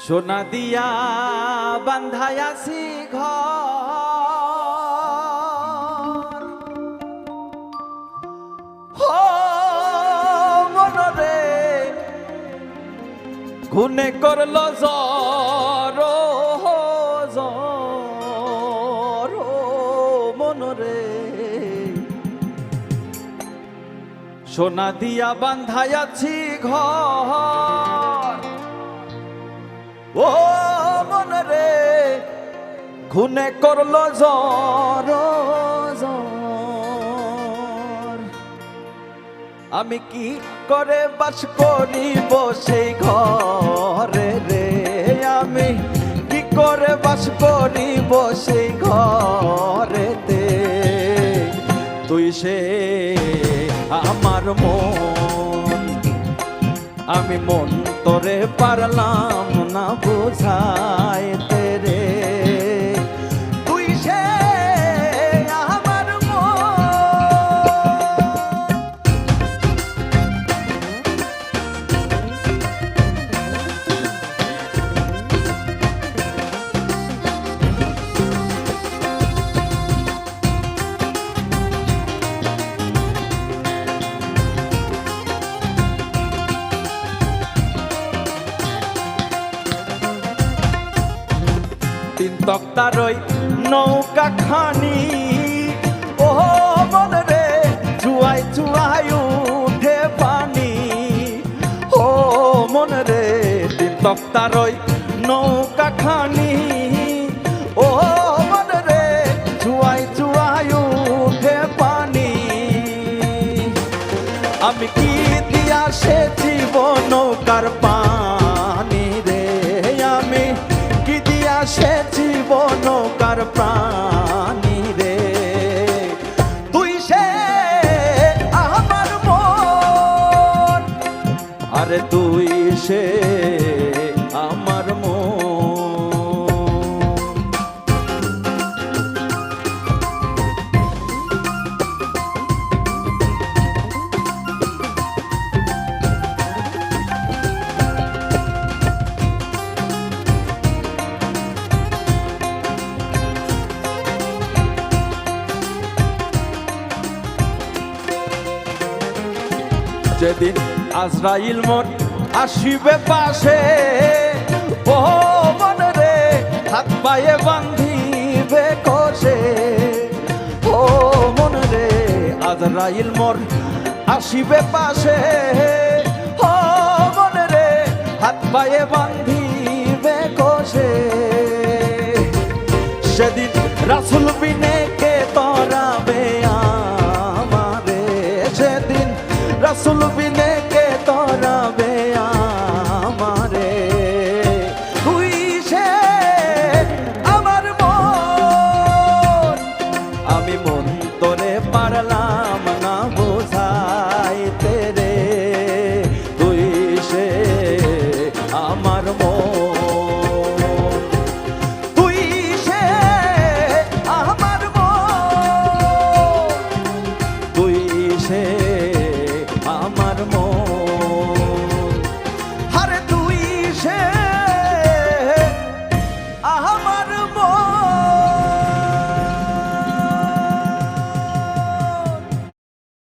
সোনা দিয়া বান্ধায়াছি ঘর হো মনরে গুনে করল জ্বর জ্বর মনরে সোনা দিয়া বান্ধায়াছি ঘর ও মনরে খুনে করলো জ্বর জ্বর আমি কি করে বাস করিব সেই ঘরে রে আমি কি করে বাস করিব সেই ঘরেতে তুই সে আমার মন আমি মন তোরে পারলাম না বুঝাইতে রে তুই সে আমার তিন তক্তার ওই নৌকা খানি ও মন রে চুয়াই চুয়াই উঠে পানি ও মন রে তিন তক্তার ওই নৌকা খানি ও মন রে চুয়াই চুয়াই উঠে পানি আমি কি দিয়া সে জীবন নৌকার পানি রে আমি কি দিয়া সে জীবন নৌকার প্রাণী রে তুই সে আমার মন আরে তুই সে আমার মন যেদিন আজরাইল মোর আসিবে পাশে ও মন রে হাত পায়ে বান্ধিবে কষে ও মন রে আজরাইল মোর আসিবে পাশে ও মন রে হাত পায়ে বান্ধিবে কষে সেদিন রাসূল বিনে কে তরাবে আমারে সেদিন রাসূল